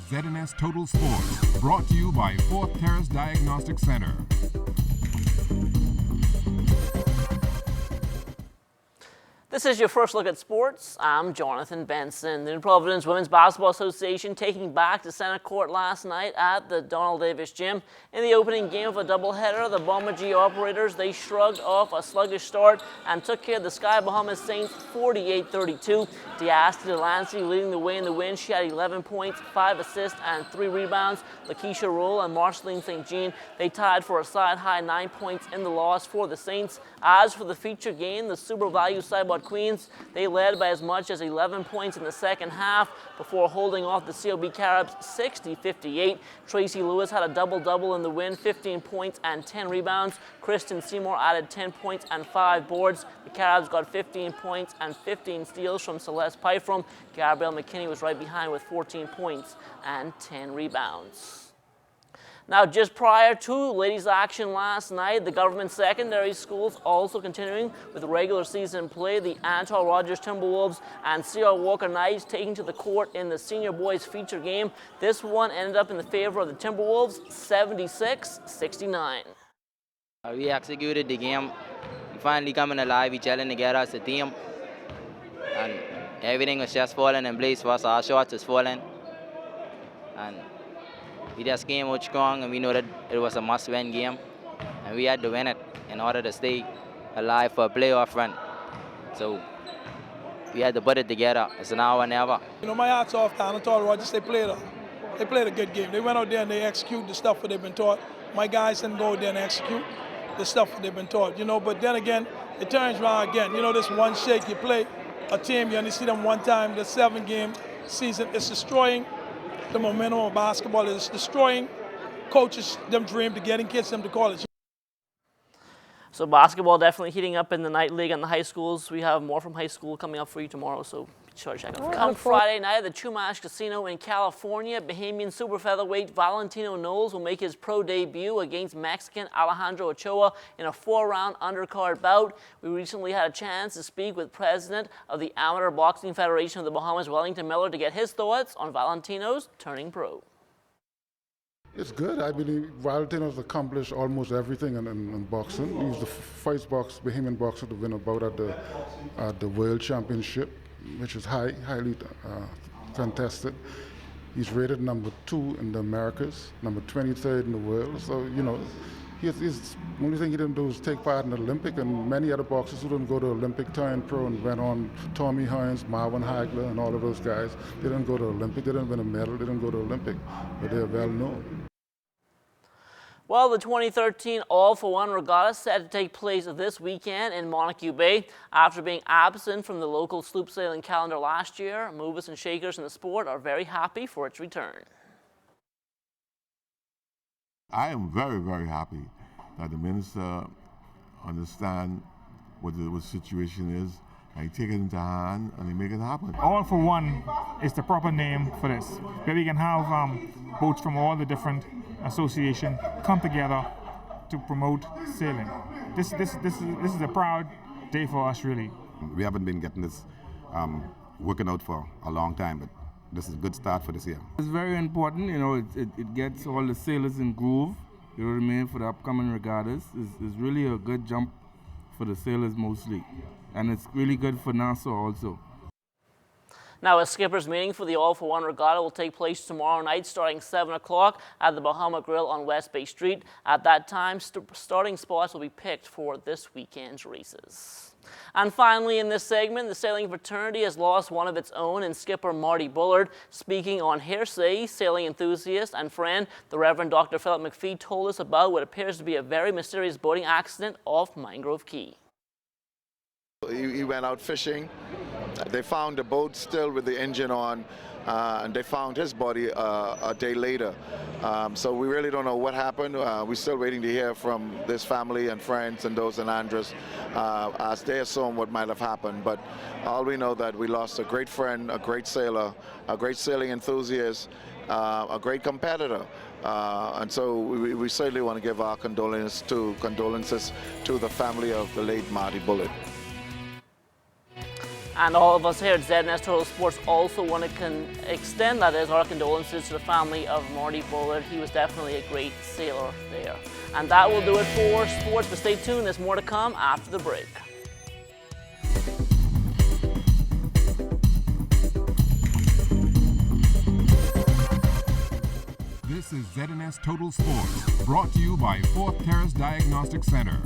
ZNS Total Sports, brought to you by Fourth Terrace Diagnostic Center. This is your first look at sports. I'm Jonathan Benson. The New Providence Women's Basketball Association taking back to center court last night at the Donald Davis Gym. In the opening game of a doubleheader, the Bomber G operators, they shrugged off a sluggish start and took care of the Sky Bahamas Saints 48-32. Diasti Delancey leading the way in the win. She had 11 points, 5 assists, and 3 rebounds. Lakeisha Roll and Marceline St. Jean, they tied for a side-high 9 points in the loss for the Saints. As for the feature game, the Super Value Sideboard Queens, they led by as much as 11 points in the second half before holding off the COB Caribs 60-58. Tracy Lewis had a double-double in the win, 15 points and 10 rebounds. Kristen Seymour added 10 points and 5 boards. The Caribs got 15 points and 15 steals from Celeste Pyfrom. Gabrielle McKinney was right behind with 14 points and 10 rebounds. Now, just prior to ladies' action last night, the government secondary schools also continuing with regular season play. The Antal Rogers Timberwolves and C.R. Walker Knights taking to the court in the senior boys feature game. This one ended up in the favor of the Timberwolves, 76-69. We executed the game. We finally coming alive, we gelling together as a team. And everything was just falling in place for us. Our shots was falling. And we just came out strong, and we know that it was a must-win game, and we had to win it in order to stay alive for a playoff run. So we had to put it together. It's now or never. You know, my hats off to Antal Rogers. They played a good game. They went out there and they executed the stuff that they've been taught. My guys didn't go out there and execute the stuff that they've been taught. You know, but then again, it turns around again. You know, this one shake, you play a team, you only see them one time. The 7-game season, it's destroying the momentum of basketball. Is destroying coaches' them dream to getting kids them to college. So basketball definitely heating up in the night league and the high schools. We have more from high school coming up for you tomorrow, so be sure to check out. Come Friday night at the Chumash Casino in California, Bahamian super featherweight Valentino Knowles will make his pro debut against Mexican Alejandro Ochoa in a 4-round undercard bout. We recently had a chance to speak with President of the Amateur Boxing Federation of the Bahamas, Wellington Miller, to get his thoughts on Valentino's turning pro. It's good. I believe Valentino's accomplished almost everything in boxing. He's the first Bahamian boxer to win a bout at the World Championship, which is highly contested. He's rated number 2 in the Americas, number 23rd in the world. So, you know, the only thing he didn't do is take part in the Olympic, and many other boxers who didn't go to Olympic turned pro and went on. Tommy Hearns, Marvin Hagler, and all of those guys, they didn't go to Olympic, they didn't win a medal, they didn't go to Olympic, but they're well known. Well, the 2013 All-for-One Regatta set to take place this weekend in Montague Bay. After being absent from the local sloop sailing calendar last year, movers and shakers in the sport are very happy for its return. I am very, very happy that the minister understands what the situation is, and he take it into hand and he make it happen. All for One is the proper name for this, where we can have boats from all the different associations come together to promote sailing. This is a proud day for us, really. We haven't been getting this working out for a long time, but this is a good start for this year. It's very important, you know, it gets all the sailors in groove, you know what I mean, for the upcoming regattas. It's really a good jump for the sailors mostly, and it's really good for Nassau also. Now, a skipper's meeting for the All-for-One Regatta will take place tomorrow night starting 7 o'clock at the Bahama Grill on West Bay Street. At that time, starting spots will be picked for this weekend's races. And finally, in this segment, the sailing fraternity has lost one of its own in skipper Marty Bullard. Speaking on hearsay, sailing enthusiast and friend, the Reverend Dr. Philip McPhee told us about what appears to be a very mysterious boating accident off Mangrove Key. He went out fishing. They found the boat still with the engine on, and they found his body a day later. So we really don't know what happened. We're still waiting to hear from this family and friends and those in Andros as they assume what might have happened. But all we know that we lost a great friend, a great sailor, a great sailing enthusiast, a great competitor. And so we certainly want to give our condolences to the family of the late Marty Bullard. And all of us here at ZNS Total Sports also want to extend, that is, our condolences to the family of Marty Bullard. He was definitely a great sailor there. And that will do it for sports, but stay tuned, there's more to come after the break. This is ZNS Total Sports, brought to you by 4th Terrace Diagnostic Center.